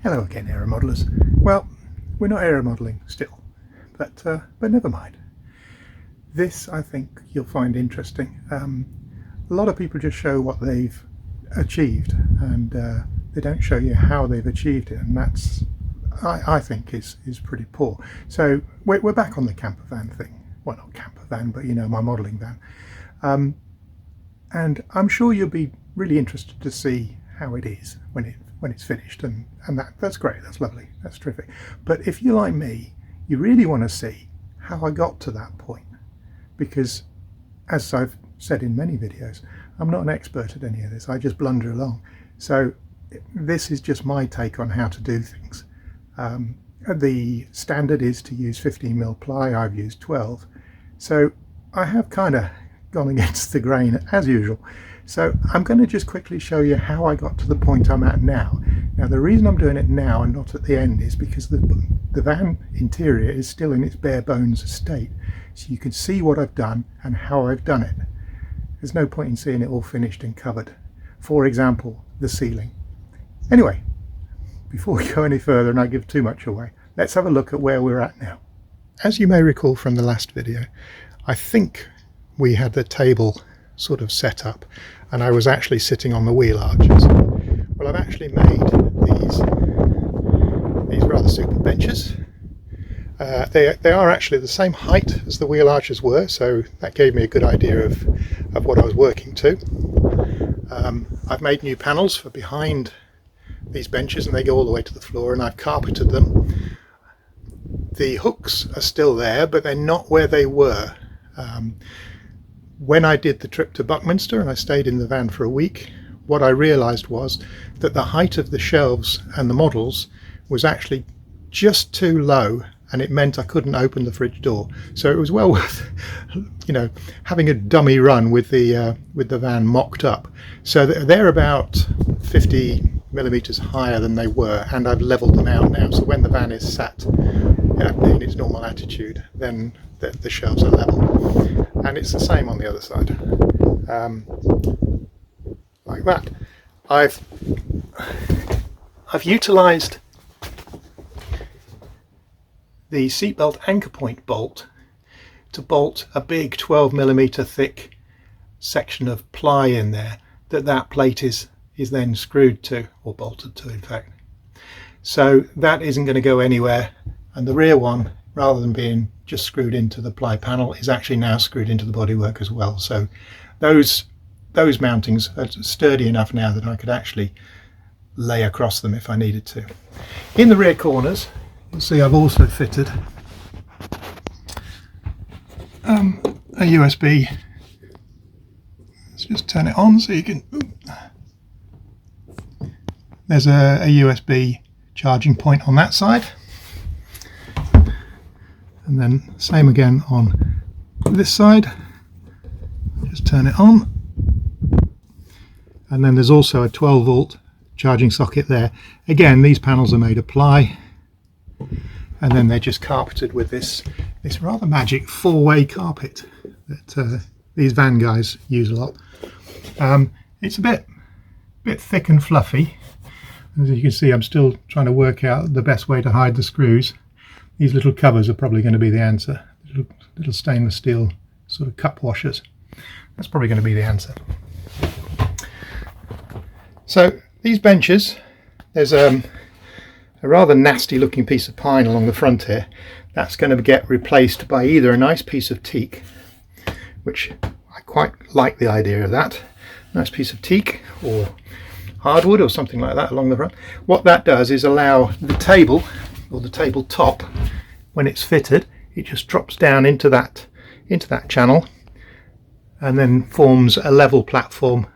Hello again, Aeromodelers. Well, we're not aeromodelling still, but never mind. This, I think, you'll find interesting. A lot of people just show what they've achieved, and they don't show you how they've achieved it, and that's, I think, is pretty poor. So we're back on the camper van thing. Well, not camper van, but you know, my modelling van. And I'm sure you'll be really interested to see how it is when it's finished, and that's great, that's lovely, that's terrific. But if you're like me, you really want to see how I got to that point, because as I've said in many videos, I'm not an expert at any of this. I just blunder along. So this is just my take on how to do things. The standard is to use 15mm ply. I've used 12, so I have kind of gone against the grain as usual. So I'm going to just quickly show you how I got to the point I'm at now. Now the reason I'm doing it now and not at the end is because the van interior is still in its bare bones state. So you can see what I've done and how I've done it. There's no point in seeing it all finished and covered. For example, the ceiling. Anyway, before we go any further and I give too much away, let's have a look at where we're at now. As you may recall from the last video, I think we had the table sort of set up and I was actually sitting on the wheel arches. Well, I've actually made these rather super benches. They are actually the same height as the wheel arches were, so that gave me a good idea of what I was working to. I've made new panels for behind these benches and they go all the way to the floor, and I've carpeted them. The hooks are still there, but they're not where they were. When I did the trip to Buckminster and I stayed in the van for a week, what I realised was that the height of the shelves and the models was actually just too low, and it meant I couldn't open the fridge door. So it was well worth, you know, having a dummy run with the van mocked up. So they're about 50mm higher than they were, and I've levelled them out now. So when the van is sat in its normal attitude, then the shelves are level. And it's the same on the other side, like that. I've utilised the seatbelt anchor point bolt to bolt a big 12mm thick section of ply in there that plate is then screwed to, or bolted to in fact. So that isn't going to go anywhere, and the rear one, rather than being just screwed into the ply panel, is actually now screwed into the bodywork as well. So those mountings are sturdy enough now that I could actually lay across them if I needed to. In the rear corners, you'll see I've also fitted a USB. Let's just turn it on so you can... There's a USB charging point on that side. And then same again on this side. Just turn it on. And then there's also a 12-volt charging socket there. Again, these panels are made of ply, and then they're just carpeted with this rather magic four-way carpet that these van guys use a lot. It's a bit thick and fluffy. As you can see, I'm still trying to work out the best way to hide the screws. These little covers are probably going to be the answer. Little stainless steel sort of cup washers. That's probably going to be the answer. So these benches, there's a rather nasty looking piece of pine along the front here. That's going to get replaced by either a nice piece of teak, which I quite like the idea of that. Nice piece of teak or hardwood or something like that along the front. What that does is allow the table, or the tabletop, when it's fitted, it just drops down into that channel and then forms a level platform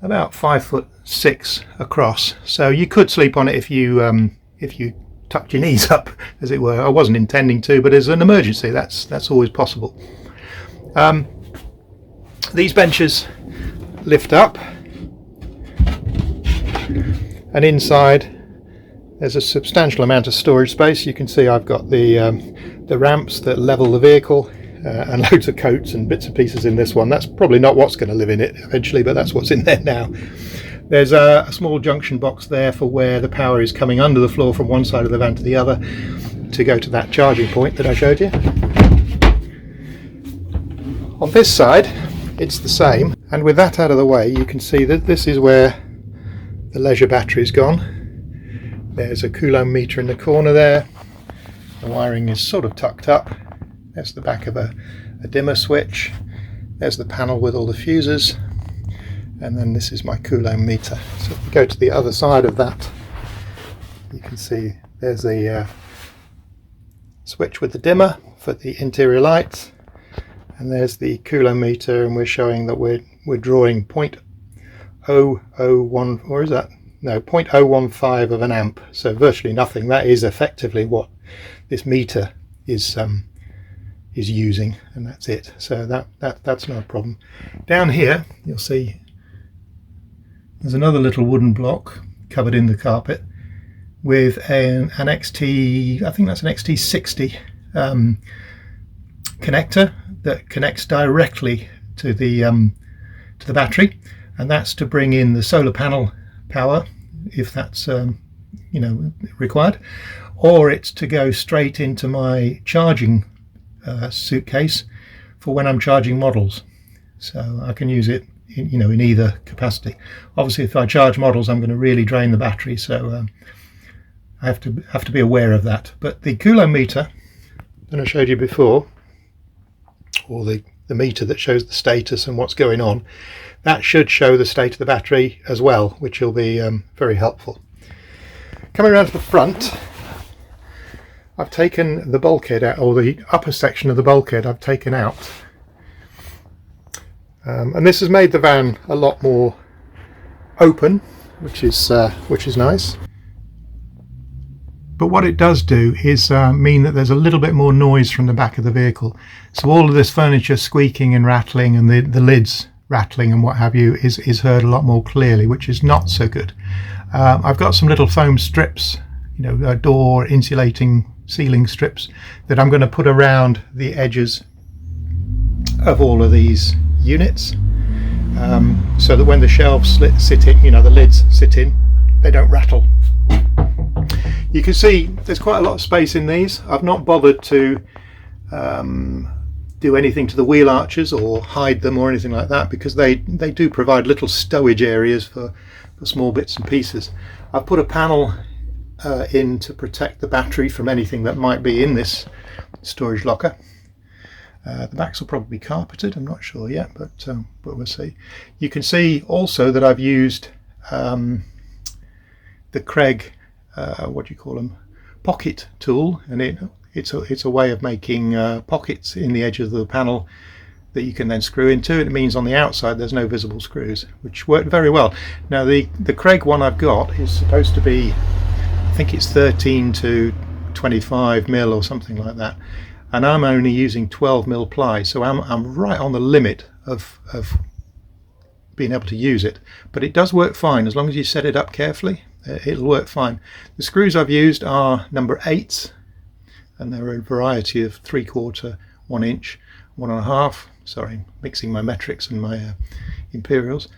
about 5'6" across. So you could sleep on it if you tucked your knees up, as it were. I wasn't intending to, but as an emergency, that's always possible. These benches lift up, and inside there's a substantial amount of storage space. You can see I've got the ramps that level the vehicle, and loads of coats and bits and pieces in this one. That's probably not what's going to live in it eventually, but that's what's in there now. There's a small junction box there for where the power is coming under the floor from one side of the van to the other to go to that charging point that I showed you. On this side it's the same, and with that out of the way you can see that this is where the leisure battery's gone. There's a coulomb meter in the corner there. The wiring is sort of tucked up. There's the back of a dimmer switch. There's the panel with all the fuses, and then this is my coulomb meter. So if we go to the other side of that, you can see there's a switch with the dimmer for the interior lights, and there's the coulomb meter, and we're showing that we're drawing 0.001, or is that? No, 0.015 of an amp, so virtually nothing. That is effectively what this meter is using, and that's it. So that's not a problem. Down here you'll see there's another little wooden block covered in the carpet with an XT, I think that's an XT60 connector that connects directly to the battery, and that's to bring in the solar panel power if that's required, or it's to go straight into my charging suitcase for when I'm charging models. So I can use it in either capacity. Obviously if I charge models I'm going to really drain the battery, so I have to be aware of that. But the coulomb meter that I showed you before, or the meter that shows the status and what's going on, that should show the state of the battery as well, which will be very helpful. Coming around to the front, I've taken the bulkhead out, or the upper section of the bulkhead I've taken out, and this has made the van a lot more open, which is nice. But what it does do is mean that there's a little bit more noise from the back of the vehicle. So all of this furniture squeaking and rattling, and the lids rattling and what have you, is heard a lot more clearly, which is not so good. I've got some little foam strips, door insulating ceiling strips, that I'm going to put around the edges of all of these units, so that when the shelves sit in, the lids sit in, they don't rattle. You can see there's quite a lot of space in these. I've not bothered to do anything to the wheel arches or hide them or anything like that, because they do provide little stowage areas for small bits and pieces. I've put a panel in to protect the battery from anything that might be in this storage locker. The backs will probably be carpeted, I'm not sure yet, but we'll see. You can see also that I've used the Craig pocket tool, and it's a way of making pockets in the edge of the panel that you can then screw into. It means on the outside there's no visible screws, which worked very well. Now the Craig one I've got is supposed to be, I think it's 13 to 25 mil or something like that, and I'm only using 12 mil ply, so I'm right on the limit of being able to use it. But it does work fine as long as you set it up carefully. It'll work fine. The screws I've used are number 8s, and there are a variety of 3/4, 1 inch, 1.5. Sorry, mixing my metrics and my imperials.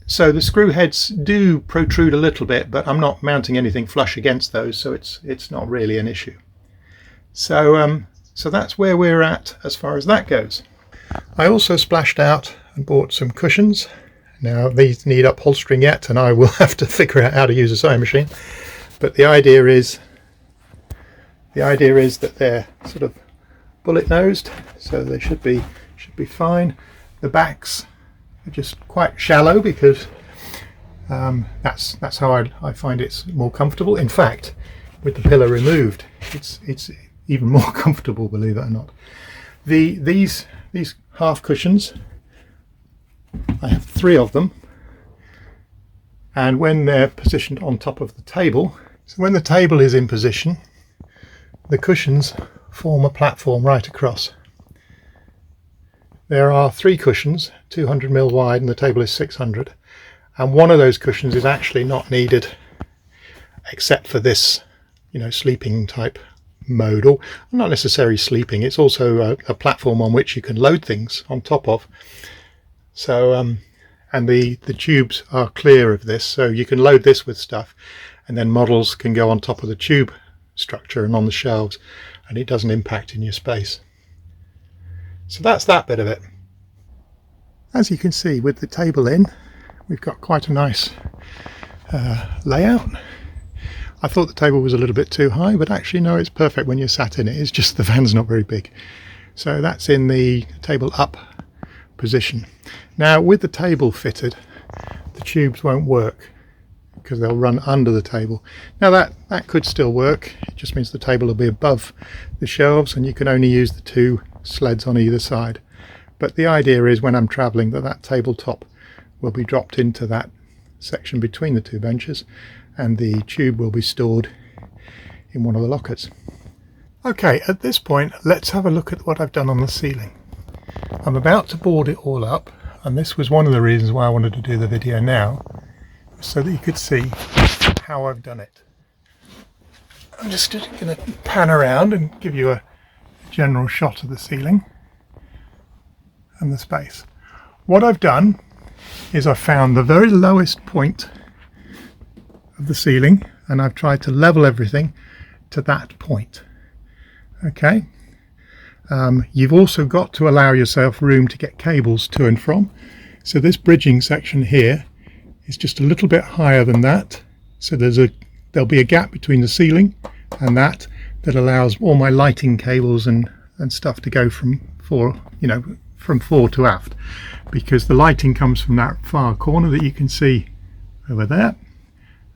So the screw heads do protrude a little bit, but I'm not mounting anything flush against those, so it's not really an issue. So that's where we're at as far as that goes. I also splashed out and bought some cushions. Now these need upholstering yet, and I will have to figure out how to use a sewing machine. But the idea is that they're sort of bullet nosed, so they should be fine. The backs are just quite shallow because that's how I find it's more comfortable. In fact, with the pillar removed, it's even more comfortable, believe it or not. These half cushions, I have 3 of them, and when they're positioned on top of the table, so when the table is in position, the cushions form a platform right across. There are 3 cushions, 200 mil wide, and the table is 600, and one of those cushions is actually not needed except for this, sleeping type mode, or not necessarily sleeping. It's also a platform on which you can load things on top of. So and the tubes are clear of this, so you can load this with stuff and then models can go on top of the tube structure and on the shelves, and it doesn't impact in your space. So that's that bit of it. As you can see, with the table in, we've got quite a nice layout. I thought the table was a little bit too high, but actually no, it's perfect when you're sat in it. It's just the van's not very big. So that's in the table up position. Now with the table fitted, the tubes won't work because they'll run under the table. Now that could still work. It just means the table will be above the shelves and you can only use the two sleds on either side. But the idea is when I'm traveling that tabletop will be dropped into that section between the two benches and the tube will be stored in one of the lockers. Okay, at this point let's have a look at what I've done on the ceiling. I'm about to board it all up, and this was one of the reasons why I wanted to do the video now, so that you could see how I've done it. I'm just going to pan around and give you a general shot of the ceiling and the space. What I've done is I've found the very lowest point of the ceiling and I've tried to level everything to that point. Okay. You've also got to allow yourself room to get cables to and from. So this bridging section here is just a little bit higher than that. So there'll be a gap between the ceiling and that allows all my lighting cables and stuff to go from fore to aft, because the lighting comes from that far corner that you can see over there,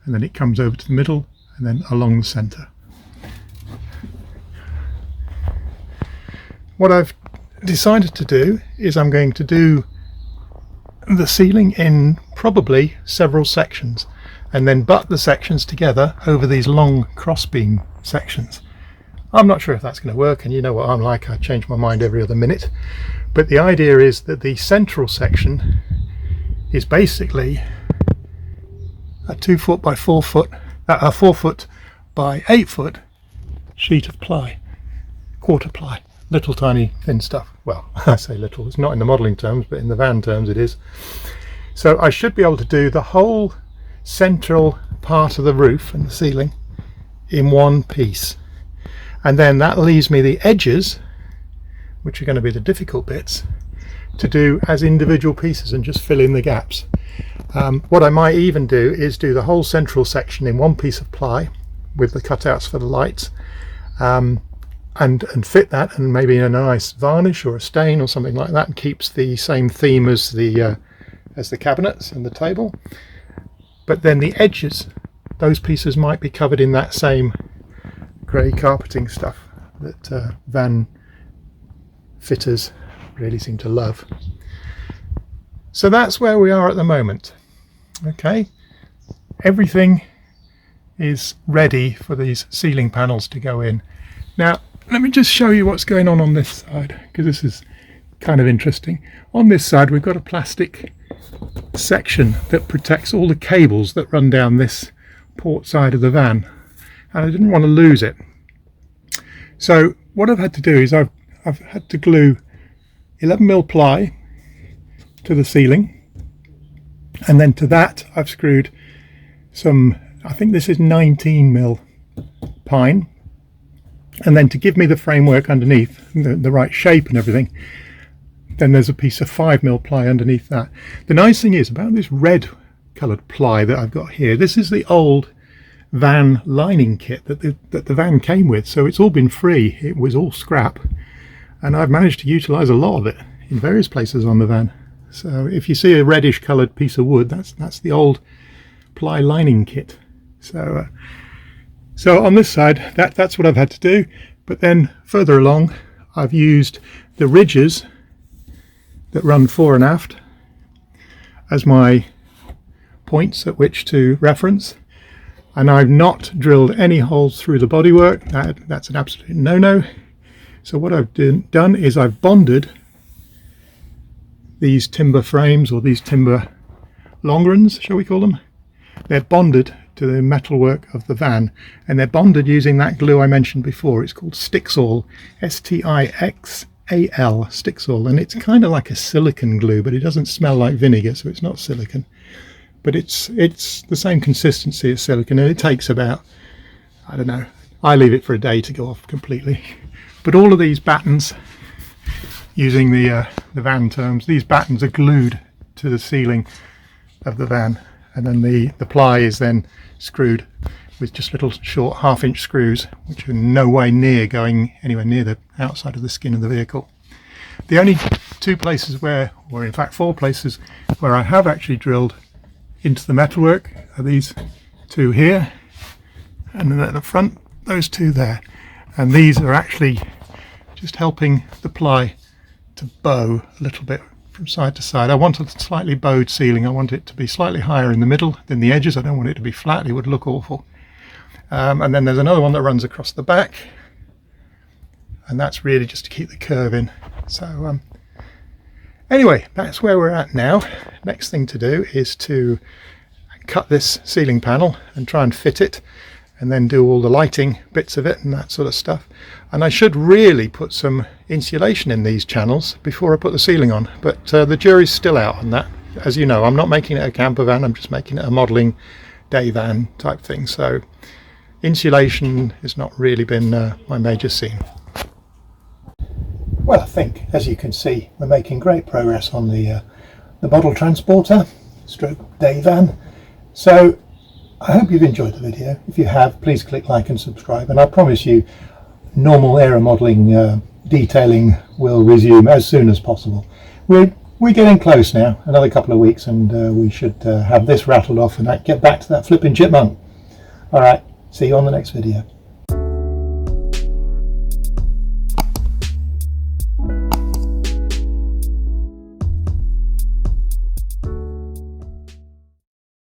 and then it comes over to the middle and then along the center. What I've decided to do is I'm going to do the ceiling in probably several sections and then butt the sections together over these long crossbeam sections. I'm not sure if that's going to work, and you know what I'm like, I change my mind every other minute, but the idea is that the central section is basically a 2 foot by 4 foot, a 4 foot by 8 foot sheet of ply, quarter ply. Little tiny thin stuff. Well, I say little, it's not in the modelling terms, but in the van terms it is. So I should be able to do the whole central part of the roof and the ceiling in one piece. And then that leaves me the edges, which are going to be the difficult bits, to do as individual pieces and just fill in the gaps. What I might even do is do the whole central section in one piece of ply with the cutouts for the lights. And fit that, and maybe a nice varnish or a stain or something like that, and keeps the same theme as the cabinets and the table. But then the edges, those pieces might be covered in that same grey carpeting stuff that van fitters really seem to love. So that's where we are at the moment. Okay, everything is ready for these ceiling panels to go in. Now let me just show you what's going on this side, because this is kind of interesting. On this side we've got a plastic section that protects all the cables that run down this port side of the van, and I didn't want to lose it. So what I've had to do is I've had to glue 11mm ply to the ceiling, and then to that I've screwed some, I think this is 19mm pine. And then to give me the framework underneath, the right shape and everything, then there's a piece of 5mm ply underneath that. The nice thing is about this red coloured ply that I've got here, this is the old van lining kit that the van came with, so it's all been free. It was all scrap, and I've managed to utilise a lot of it in various places on the van. So if you see a reddish coloured piece of wood, that's the old ply lining kit. So on this side, that's what I've had to do. But then further along, I've used the ridges that run fore and aft as my points at which to reference. And I've not drilled any holes through the bodywork. That's an absolute no-no. So what I've done is I've bonded these timber frames, or these timber longerons, shall we call them. They're bonded to the metalwork of the van, and they're bonded using that glue I mentioned before. It's called Stixall, Stixall, AL Stixol, and it's kind of like a silicon glue, but it doesn't smell like vinegar, so it's not silicon. But it's the same consistency as silicon, and it takes about, I don't know, I leave it for a day to go off completely. But all of these battens, using the van terms, these battens are glued to the ceiling of the van, and then the ply is then screwed with just little short 1/2-inch screws, which are no way near going anywhere near the outside of the skin of the vehicle. The only 2 places where, or in fact 4 places, where I have actually drilled into the metalwork are these 2 here, and then at the front, those 2 there. And these are actually just helping the ply to bow a little bit from side to side. I want a slightly bowed ceiling. I want it to be slightly higher in the middle than the edges. I don't want it to be flat, it would look awful. And then there's another one that runs across the back, and that's really just to keep the curve in. So anyway, that's where we're at now. Next thing to do is to cut this ceiling panel and try and fit it, and then do all the lighting bits of it and that sort of stuff. And I should really put some insulation in these channels before I put the ceiling on, but the jury's still out on that. As you know, I'm not making it a camper van, I'm just making it a modelling day van type thing, so insulation has not really been my major scene. Well, I think, as you can see, we're making great progress on the model transporter stroke day van. So I hope you've enjoyed the video. If you have, please click like and subscribe, and I promise you normal aeromodelling detailing will resume as soon as possible. We're getting close now, another couple of weeks, and we should have this rattled off and get back to that flipping chipmunk. Alright, see you on the next video.